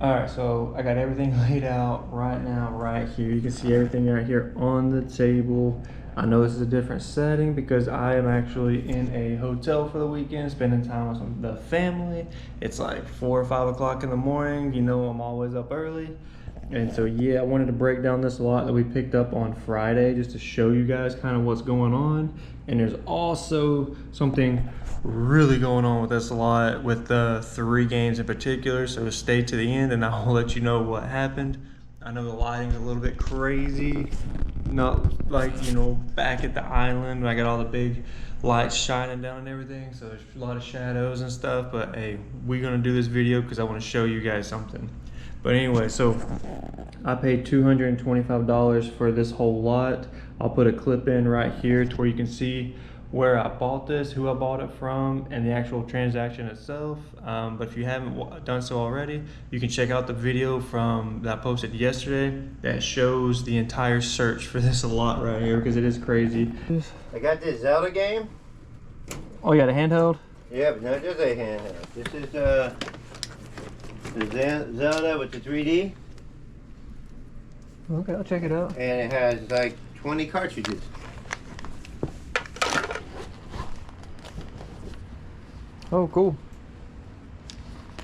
All right, so I got everything laid out right now, right here. You can see everything right here on the table. I know this is a different setting because I am actually in a hotel for the weekend, spending time with the family. It's like 4 or 5 o'clock in the morning. You know I'm always up early. And so yeah, I wanted to break down this lot that we picked up on Friday just to show you guys kind of what's going on. And there's also something really going on with this lot with the 3 games in particular, so stay to the end and I'll let you know what happened. I know the lighting's a little bit crazy, not like, you know, back at the island I got all the big lights shining down and everything, so there's a lot of shadows and stuff, but hey, we're gonna do this video because I want to show you guys something. But anyway, so I paid $225 for this whole lot. I'll put a clip in right here to where you can see where I bought this, who I bought it from, and the actual transaction itself. But if you haven't done so already, you can check out the video that I posted yesterday that shows the entire search for this lot right here, because it is crazy. I got this Zelda game. Oh, you got a handheld? Yeah, but not just a handheld. This is the Zelda with the 3D. Okay, I'll check it out. And it has like 20 cartridges. Oh, cool.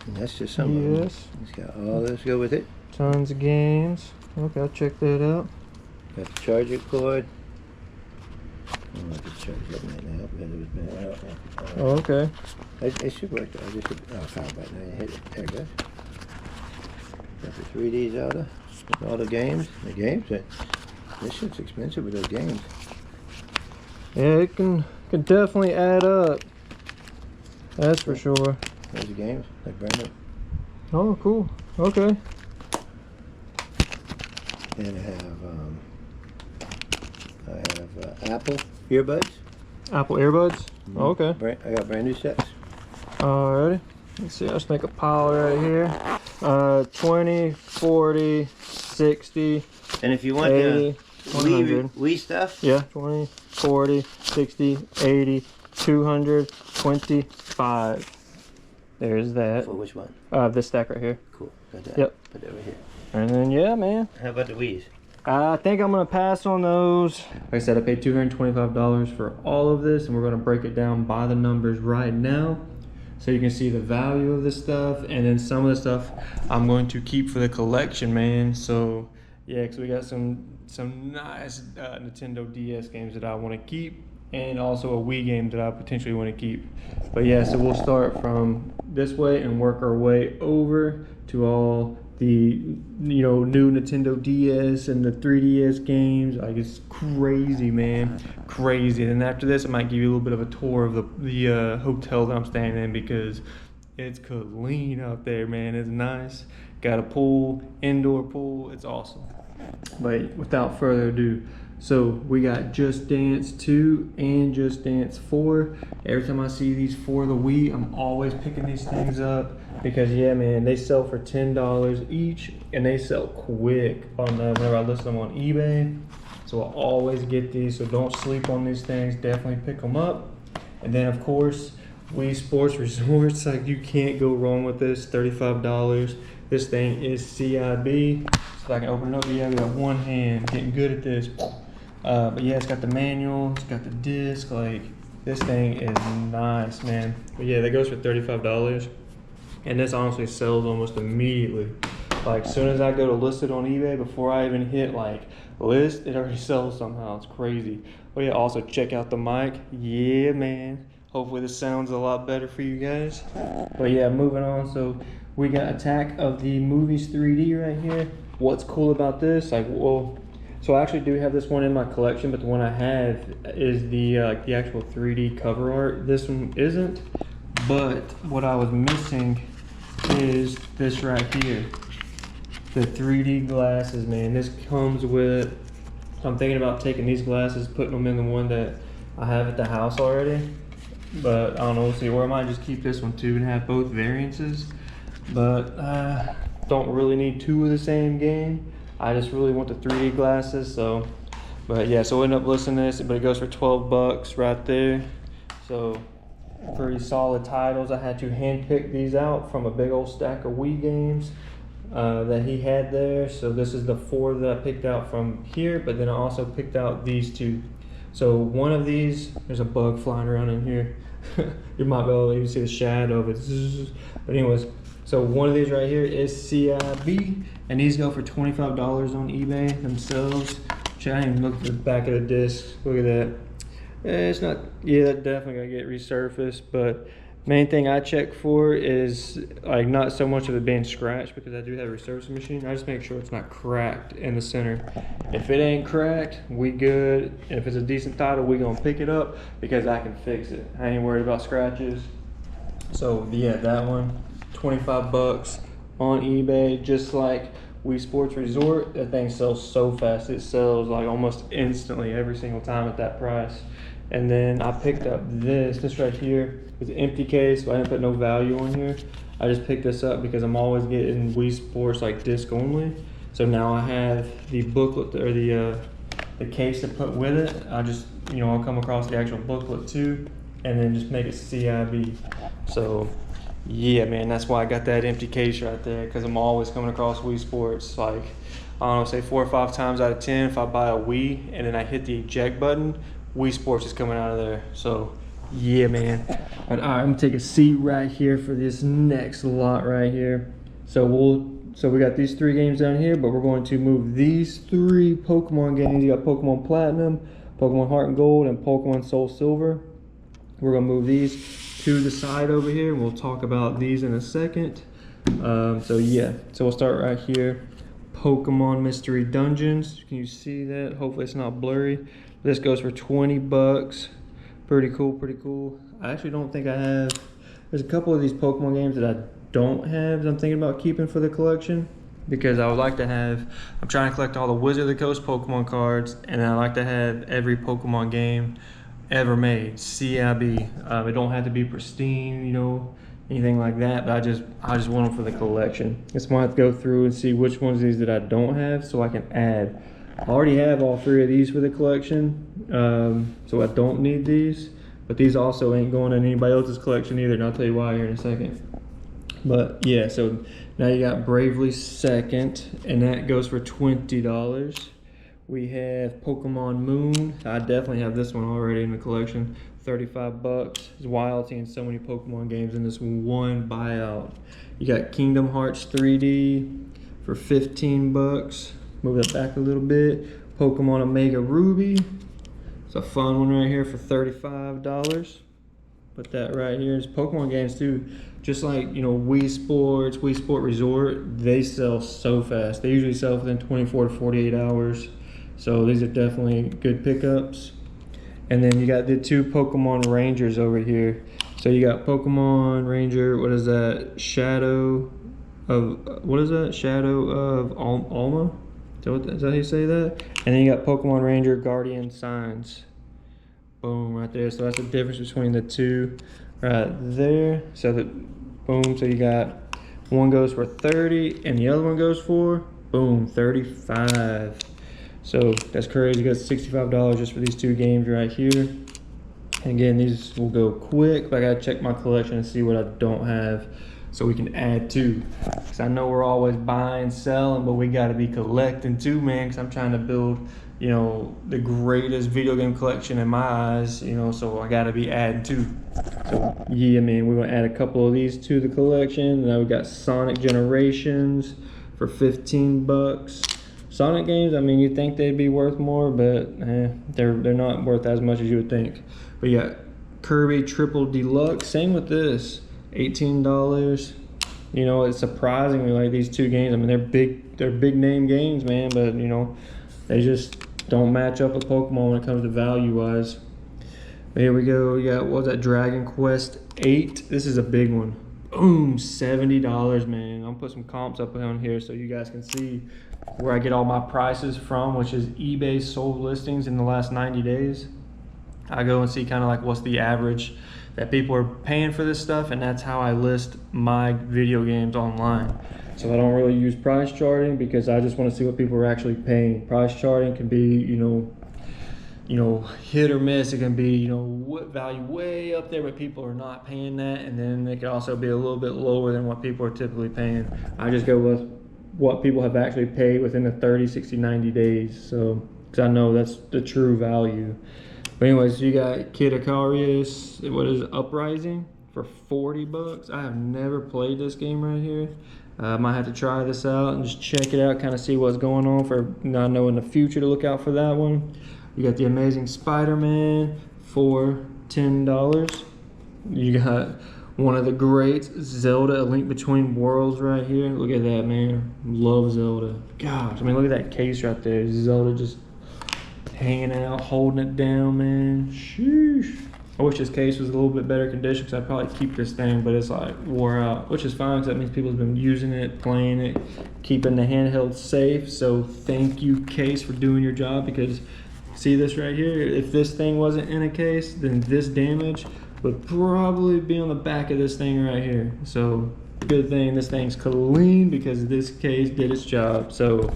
And that's just some of them. Yes. It's got all this go with it. Tons of games. Okay, I'll check that out. Got the charger cord. I don't know if it's charged up right now because it was been out. Oh, okay. It should work though. Found right now. You hit it. There it goes. Got the 3D Zelda with all the games. This shit's expensive with those games. Yeah, it can definitely add up. That's for sure. There's the games, like brand new. Oh, cool. Okay. And I have Apple earbuds. Apple earbuds? Mm-hmm. Oh, okay. I got brand new sets. Alrighty. Let's see, let's make a pile right here. 20, 40, 60, And if you want 80, 100. Wii stuff, Yeah, 20, 40, 60, 80, 200, 25. There's that. for which one? This stack right here. Cool. Got that. Yep. Put that over here. And then, yeah, man. How about the Wii's? I think I'm gonna pass on those. Like I said, I paid $225 for all of this, and we're gonna break it down by the numbers right now, so you can see the value of this stuff, and then some of the stuff I'm going to keep for the collection, man. So yeah, because we got some nice Nintendo DS games that I want to keep, and also a Wii game that I potentially want to keep. But yeah, so we'll start from this way and work our way over to all the, you know, new Nintendo DS and the 3DS games. Like, it's crazy, man, crazy. And then after this, I might give you a little bit of a tour of the hotel that I'm staying in, because it's clean out there, man. It's nice. Got a pool, indoor pool. It's awesome. But without further ado, so we got Just Dance 2 and Just Dance 4. Every time I see these for the Wii, I'm always picking these things up because, yeah, man, they sell for $10 each, and they sell quick on whenever I list them on eBay. So I always get these, so don't sleep on these things. Definitely pick them up. And then, of course, Wii Sports Resorts, like, you can't go wrong with this. $35. This thing is CIB. So if I can open it up, yeah, we got one hand. Getting good at this. But yeah, it's got the manual, it's got the disc. Like, this thing is nice, man. But yeah, that goes for $35. And this honestly sells almost immediately. Like, as soon as I go to list it on eBay, before I even hit like list, it already sells somehow. It's crazy. Oh yeah, also check out the mic. Yeah, man. Hopefully this sounds a lot better for you guys. But yeah, moving on. So we got Attack of the Movies 3D right here. What's cool about this? Like, well, so I actually do have this one in my collection, but the one I have is the like the actual 3D cover art. This one isn't. But what I was missing is this right here. The 3D glasses, man. This comes with, I'm thinking about taking these glasses, putting them in the one that I have at the house already. But I don't know, we'll see. Or I might just keep this one too and have both variances. But don't really need two of the same game. I just really want the 3D glasses, so. But yeah, so we'll end up listing this, but it goes for 12 bucks right there. So pretty solid titles. I had to handpick these out from a big old stack of Wii games. that he had there. So this is the 4 that I picked out from here, but then I also picked out these 2. So one of these, there's a bug flying around in here. You might be able to even see the shadow of it. But anyways, so one of these right here is CIB, and these go for $25 on eBay themselves. Which I didn't even look at the back of the disc. Look at that. It's not, yeah, that definitely gotta get resurfaced, but main thing I check for is like not so much of it being scratched, because I do have a resurfacing machine. I just make sure it's not cracked in the center. If it ain't cracked, we good. If it's a decent title, we gonna pick it up because I can fix it. I ain't worried about scratches. So yeah, that one, 25 bucks on eBay, just like Wii Sports Resort. That thing sells so fast. It sells like almost instantly every single time at that price. And then I picked up this right here. It's an empty case, so I didn't put no value on here. I just picked this up because I'm always getting Wii Sports like disc only. So now I have the booklet, or the case to put with it. I just, you know, I'll come across the actual booklet too, and then just make it CIB. So yeah, man, that's why I got that empty case right there, because I'm always coming across Wii Sports. Like, I don't know, say 4 or 5 times out of 10, if I buy a Wii and then I hit the eject button, Wii Sports is coming out of there. So yeah, man. But all right, I'm gonna take a seat right here for this next lot right here. So we got these 3 games down here, but we're going to move these 3 Pokemon games. You got Pokemon Platinum, Pokemon Heart and Gold, and Pokemon Soul Silver. We're gonna move these to the side over here, and we'll talk about these in a second. So yeah, so we'll start right here. Pokemon Mystery Dungeons. Can you see that? Hopefully it's not blurry. This goes for 20 bucks. Pretty cool, pretty cool. I actually don't think I have, there's a couple of these Pokemon games that I don't have that I'm thinking about keeping for the collection, because I would like to have, I'm trying to collect all the Wizard of the Coast Pokemon cards, and I like to have every Pokemon game ever made, CIB. It don't have to be pristine, you know, anything like that, but I just want them for the collection. Just want to go through and see which ones of these that I don't have, so I can add. I already have all 3 of these for the collection, so I don't need these, but these also ain't going in anybody else's collection either, and I'll tell you why here in a second. But yeah, so now you got Bravely Second, and that goes for $20. We have Pokemon Moon. I definitely have this one already in the collection. 35 bucks. It's wild seeing so many Pokemon games in this one buyout. You got Kingdom Hearts 3D for 15 bucks. Move that back a little bit. Pokemon Omega Ruby. It's a fun one right here for $35. Put that right here. It's Pokemon games too. Just like, you know, Wii Sports, Wii Sport Resort, they sell so fast. They usually sell within 24 to 48 hours. So these are definitely good pickups. And then you got the 2 Pokemon Rangers over here. So you got Pokemon Ranger, what is that? Shadow of, what is that? Shadow of Alma? Is that how you say that? And then you got Pokemon Ranger Guardian Signs. Boom, right there. So that's the difference between the 2 right there. So that, boom, so you got one goes for 30 and the other one goes for, boom, 35. So that's crazy. You got $65 just for these 2 games right here. And again, these will go quick, but I gotta check my collection and see what I don't have so we can add to. Because I know we're always buying, selling, but we gotta be collecting too, man, because I'm trying to build, you know, the greatest video game collection in my eyes, you know, so I gotta be adding too. So yeah, man, we're gonna add a couple of these to the collection. Now we got Sonic Generations for 15 bucks. Sonic games, I mean, you'd think they'd be worth more, but they're not worth as much as you would think. But yeah, Kirby Triple Deluxe, same with this, $18. You know, it's surprisingly like these 2 games. I mean, they're big name games, man, but you know, they just don't match up with Pokemon when it comes to value wise. But here we go. You got, what was that, Dragon Quest 8? This is a big one. Boom, $70, man. I'll put some comps up on here so you guys can see where I get all my prices from, which is eBay sold listings in the last 90 days. I go and see kind of like what's the average that people are paying for this stuff, and that's how I list my video games online. So I don't really use price charting because I just want to see what people are actually paying. Price charting can be, you know, hit or miss. It can be, you know, what value way up there, but people are not paying that, and then it can also be a little bit lower than what people are typically paying. I just go with what people have actually paid within the 30, 60, 90 days. So, because I know that's the true value. But anyways, you got Kid Icarus, what is it, Uprising for 40 bucks. I have never played this game right here. I might have to try this out and just check it out, kind of see what's going on for, I know in the future to look out for that one. You got the Amazing Spider-Man for $10. You got one of the greats, Zelda, A Link Between Worlds right here. Look at that, man. Love Zelda. Gosh, I mean, look at that case right there. Zelda just hanging out, holding it down, man. Sheesh. I wish this case was a little bit better condition because I'd probably keep this thing, but it's like wore out, which is fine because that means people have been using it, playing it, keeping the handheld safe. So thank you, case, for doing your job, because see this right here? If this thing wasn't in a case, then this damage would probably be on the back of this thing right here. So good thing this thing's clean because this case did its job. So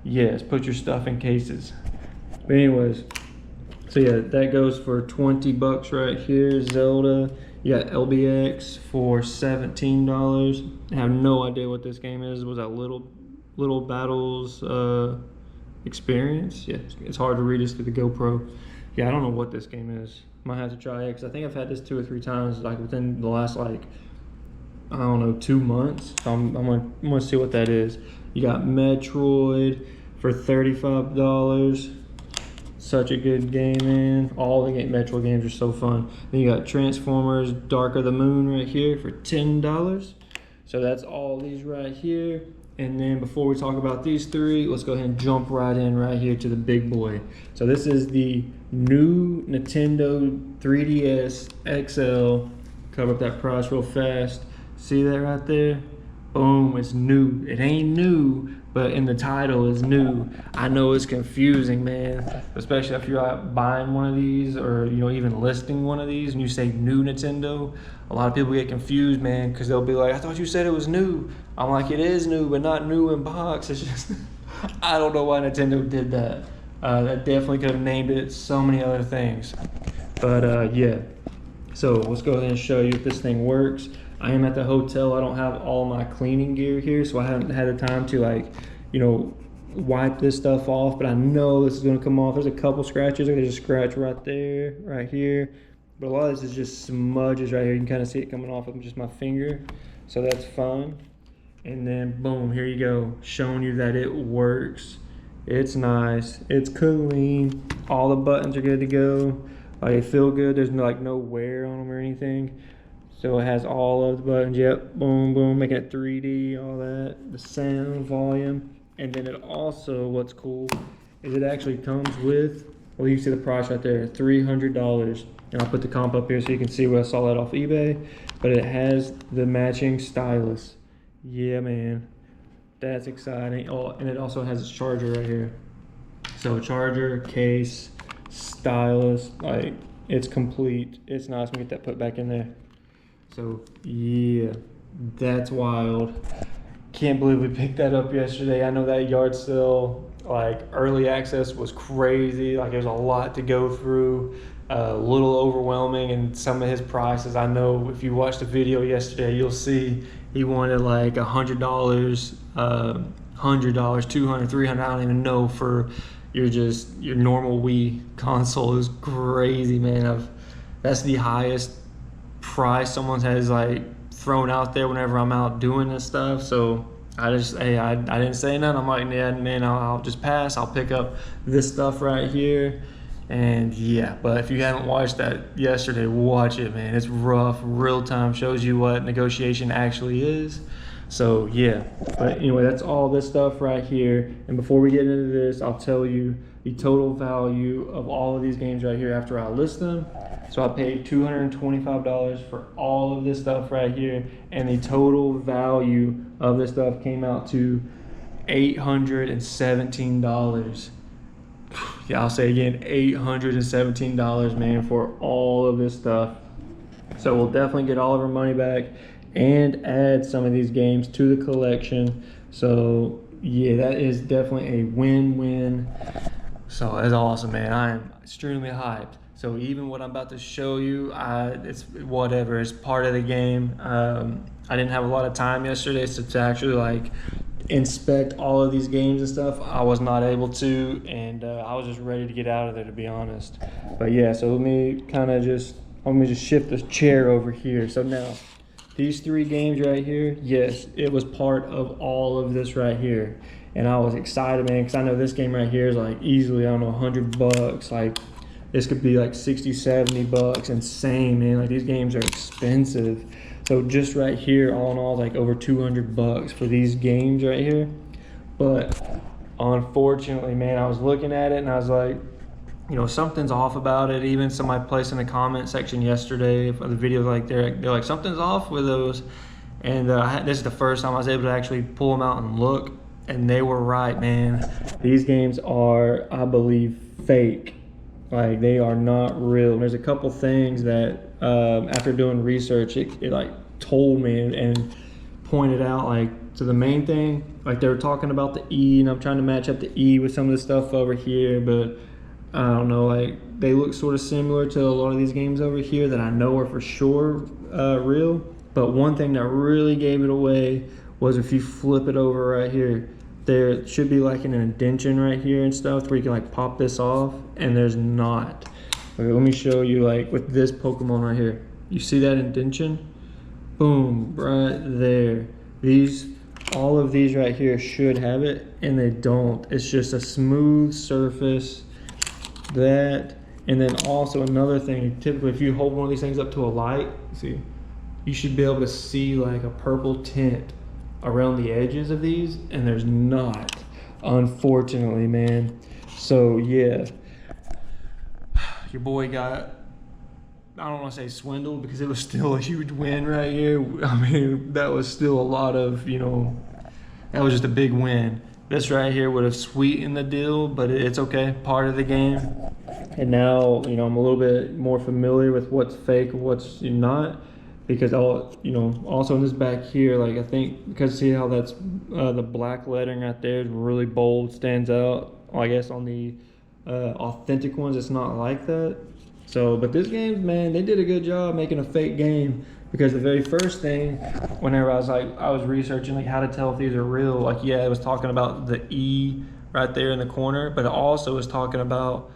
yes, put your stuff in cases. But anyways, so yeah, that goes for 20 bucks right here. Zelda. You got LBX for $17. I have no idea what this game is. Was that Little Battles Experience? Yeah, it's hard to read this through the GoPro. Yeah, I don't know what this game is. Might have to try it because I think I've had this 2 or 3 times, like within the last, like, I don't know, 2 months. So I'm gonna see what that is. You got Metroid for $35. Such a good game, man. All the Metroid games are so fun. Then you got Transformers Dark of the Moon right here for $10. So that's all these right here. And then before we talk about these 3, let's go ahead and jump right in right here to the big boy. So this is the new Nintendo 3DS XL. Cover up that price real fast. See that right there? Boom, it's new. It ain't new, but in the title is new. I know it's confusing, man, especially if you're out buying one of these or, you know, even listing one of these and you say new Nintendo. A lot of people get confused, man, because they'll be like, I thought you said it was new. I'm like, it is new, but not new in box. It's just, I don't know why Nintendo did that. That definitely could have named it so many other things. But yeah, so let's go ahead and show you if this thing works. I am at the hotel. I don't have all my cleaning gear here, so I haven't had the time to, like, you know, wipe this stuff off, but I know this is gonna come off. There's a couple scratches. There's a scratch right there, right here. But a lot of this is just smudges right here. You can kind of see it coming off of just my finger. So that's fine. And then boom, here you go. Showing you that it works. It's nice. It's clean. All the buttons are good to go. Like, they feel good. There's no, like, no wear on them or anything. So it has all of the buttons, yep, boom, boom, making it 3D, all that, the sound, volume. And then it also, what's cool, is it actually comes with, well, you see the price right there, $300. And I'll put the comp up here so you can see where I saw that off eBay. But it has the matching stylus. Yeah, man, that's exciting. Oh, and it also has its charger right here. So charger, case, stylus, like, it's complete. It's nice. I'm gonna get that put back in there. So yeah, that's wild. Can't believe we picked that up yesterday. I know that yard sale, like, early access was crazy. Like, there's a lot to go through, a little overwhelming, and some of his prices, I know if you watched the video yesterday, you'll see he wanted like $100, $100, $200, $300, I don't even know, for your normal Wii console. It was crazy, man. That's the highest price someone has, like, thrown out there whenever I'm out doing this stuff. So I just, hey, I didn't say nothing. I'm like, yeah, man, I'll just pass. I'll pick up this stuff right here. And yeah, but if you haven't watched that yesterday, watch it, man. It's rough. Real time, shows you what negotiation actually is. So yeah, but anyway, that's all this stuff right here. And before we get into this, I'll tell you the total value of all of these games right here after I list them. So I paid $225 for all of this stuff right here, and the total value of this stuff came out to $817. Yeah, I'll say again, $817, man, for all of this stuff. So we'll definitely get all of our money back and add some of these games to the collection. So yeah, that is definitely a win-win. So that's awesome, man. I am extremely hyped. So even what I'm about to show you, it's whatever. It's part of the game. I didn't have a lot of time yesterday to actually, like, inspect all of these games and stuff. I was not able to, and I was just ready to get out of there, to be honest. But yeah, so let me just shift this chair over here. So now, these 3 games right here, yes, it was part of all of this right here. And I was excited, man, because I know this game right here is like easily, I don't know, $100. Like, this could be like 60, 70 bucks. Insane, man. Like, these games are expensive. So just right here, all in all, like over 200 bucks for these games right here. But unfortunately, man, I was looking at it and I was like, you know, something's off about it. Even somebody placed in the comment section yesterday for the video, like they're like, something's off with those. And this is the first time I was able to actually pull them out and look, and they were right, man. These games are, I believe, fake. Like, they are not real. There's a couple things that after doing research, it like told me and pointed out, like, so the main thing, like, they were talking about the E, and I'm trying to match up the E with some of the stuff over here, but I don't know, like, they look sort of similar to a lot of these games over here that I know are for sure real. But one thing that really gave it away was if you flip it over right here, there should be like an indentation right here and stuff where you can like pop this off, and there's not. Okay, let me show you, like, with this Pokemon right here. You see that indentation? Boom, right there. All of these right here should have it, and they don't. It's just a smooth surface. That, and then also another thing, typically if you hold one of these things up to a light, see, you should be able to see like a purple tint around the edges of these, and there's not, unfortunately, man. So yeah, your boy got, I don't want to say swindled, because it was still a huge win right here. I mean, that was still a lot of, you know, that was just a big win. This right here would have sweetened the deal, but it's okay, part of the game. And now, you know, I'm a little bit more familiar with what's fake and what's not, because you know, also in this back here, like, I think because see how that's the black lettering right there is really bold, stands out. I guess on the authentic ones, it's not like that. So, but this game, man, they did a good job making a fake game. Because the very first thing, whenever I was researching like how to tell if these are real, like, yeah, it was talking about the E right there in the corner, but it also was talking about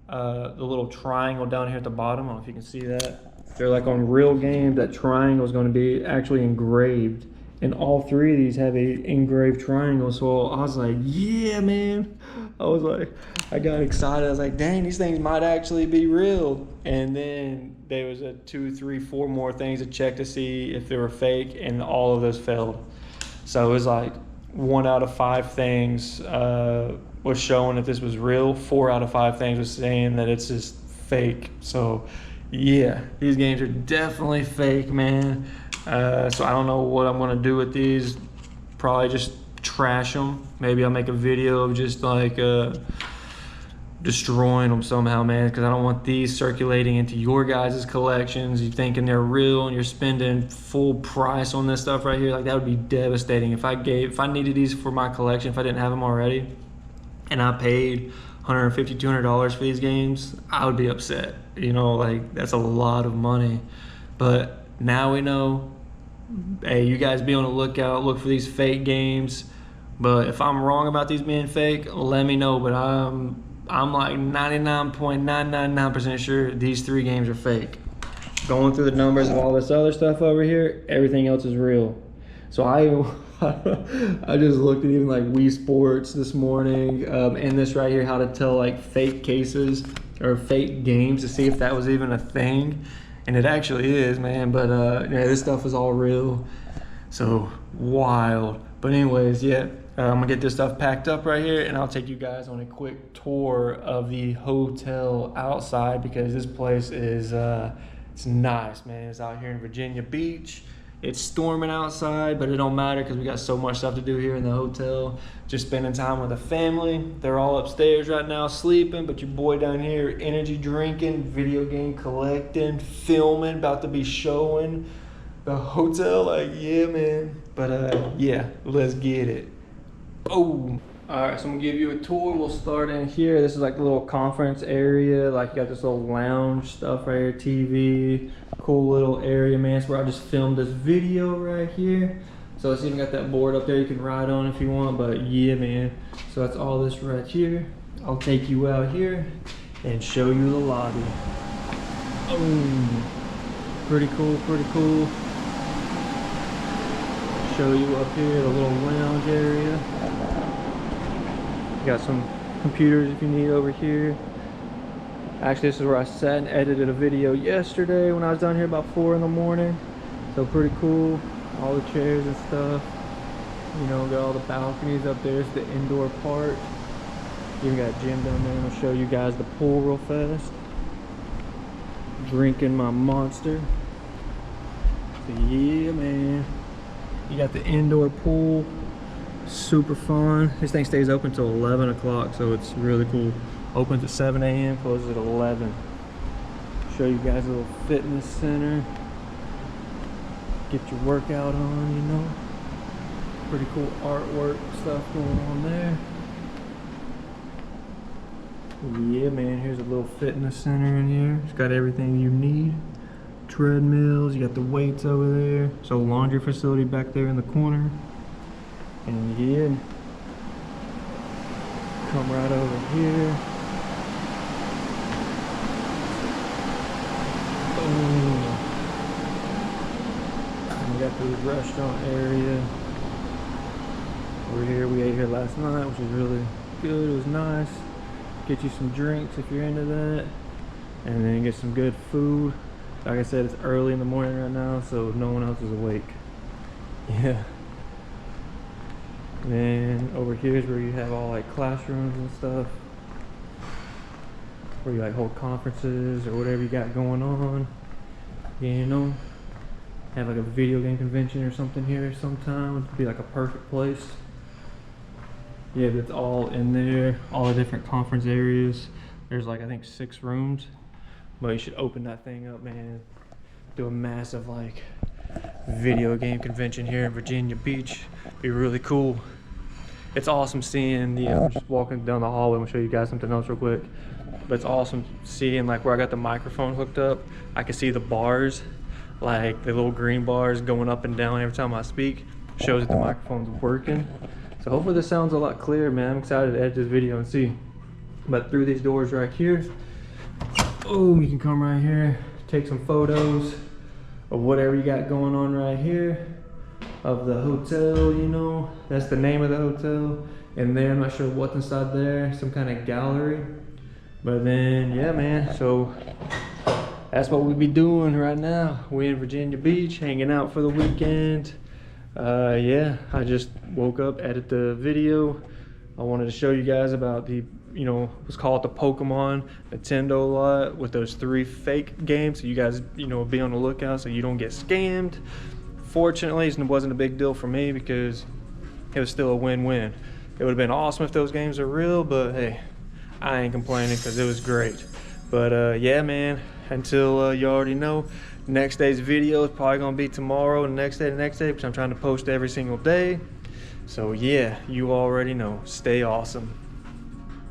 the little triangle down here at the bottom. I don't know if you can see that. They're like, on real games, that triangle is going to be actually engraved, and all 3 of these have a engraved triangle. So I was like, yeah, man. I got excited. I was like, dang, these things might actually be real. And then there was 2, 3, 4 more things to check to see if they were fake, and all of those failed. So it was like 1 out of 5 things was showing that this was real. 4 out of 5 things was saying that it's just fake. So yeah, these games are definitely fake, man. So I don't know what I'm gonna do with these. Probably just trash them. Maybe I'll make a video of just like destroying them somehow, man, because I don't want these circulating into your guys' collections. You thinking they're real and you're spending full price on this stuff right here. Like, that would be devastating. If I needed these for my collection, if I didn't have them already, and I paid $150, $200 for these games, I would be upset. You know, like, that's a lot of money. But now we know, hey, you guys be on the lookout, look for these fake games. But if I'm wrong about these being fake, let me know. But I'm like 99.999% sure these 3 games are fake. Going through the numbers of all this other stuff over here, everything else is real. So I just looked at even like Wii Sports this morning, and this right here, how to tell like fake cases or fake games, to see if that was even a thing. And it actually is, man. But yeah, this stuff is all real. So wild. But anyways, yeah, I'm gonna get this stuff packed up right here, and I'll take you guys on a quick tour of the hotel outside, because this place is it's nice, man. It's out here in Virginia Beach. It's storming outside, but it don't matter because we got so much stuff to do here in the hotel. Just spending time with the family. They're all upstairs right now sleeping, but your boy down here energy drinking, video game collecting, filming, about to be showing the hotel. Like, yeah, man. But yeah, let's get it. Boom. Alright, so I'm gonna give you a tour. We'll start in here. This is like the little conference area. Like, you got this little lounge stuff right here, TV. Cool little area, man. It's where I just filmed this video right here. So it's even got that board up there you can ride on if you want, but yeah, man. So that's all this right here. I'll take you out here and show you the lobby. Oh, pretty cool, pretty cool. Show you up here the little lounge area. Got some computers if you need over here. Actually, this is where I sat and edited a video yesterday when I was down here about 4 in the morning. So pretty cool. All the chairs and stuff. You know, got all the balconies up there. It's the indoor part. Even got a gym down there. I'll show you guys the pool real fast. Drinking my Monster. So yeah, man. You got the indoor pool. Super fun. This thing stays open till 11 o'clock, so it's really cool. Opens at 7 a.m., closes at 11. Show you guys a little fitness center. Get your workout on, you know. Pretty cool artwork stuff going on there. Yeah, man, here's a little fitness center in here. It's got everything you need. Treadmills, you got the weights over there. So laundry facility back there in the corner. And yeah, come right over here. Boom. And we got the restaurant area. Over here, we ate here last night, which was really good. It was nice. Get you some drinks if you're into that. And then get some good food. Like I said, it's early in the morning right now, so no one else is awake. Yeah. And over here is where you have all like classrooms and stuff. Where you like hold conferences or whatever you got going on. You know, have like a video game convention or something here sometime. It'd be like a perfect place. Yeah, that's all in there. All the different conference areas. There's like, I think 6 rooms. But you should open that thing up, man. Do a massive like video game convention here in Virginia Beach. Be really cool. It's awesome seeing the, I'm just walking down the hallway. I'm gonna show you guys something else real quick. But it's awesome seeing like where I got the microphone hooked up. I can see the bars, like the little green bars going up and down every time I speak. Shows that the microphone's working. So hopefully this sounds a lot clearer, man. I'm excited to edit this video and see. But through these doors right here, oh, you can come right here, take some photos of whatever you got going on right here. Of the hotel, you know, that's the name of the hotel. And there, I'm not sure what's inside there, some kind of gallery. But then, yeah, man, so that's what we be doing right now. We in Virginia Beach, hanging out for the weekend. Yeah, I just woke up, edited the video. I wanted to show you guys about the, you know, let's call it the Pokémon Nintendo lot with those 3 fake games. So you guys, you know, be on the lookout so you don't get scammed. Fortunately, it wasn't a big deal for me because it was still a win-win. It would have been awesome if those games are real, but hey, I ain't complaining because it was great. But yeah, man, until you already know, next day's video is probably gonna be tomorrow, the next day, because I'm trying to post every single day. So yeah, you already know, stay awesome.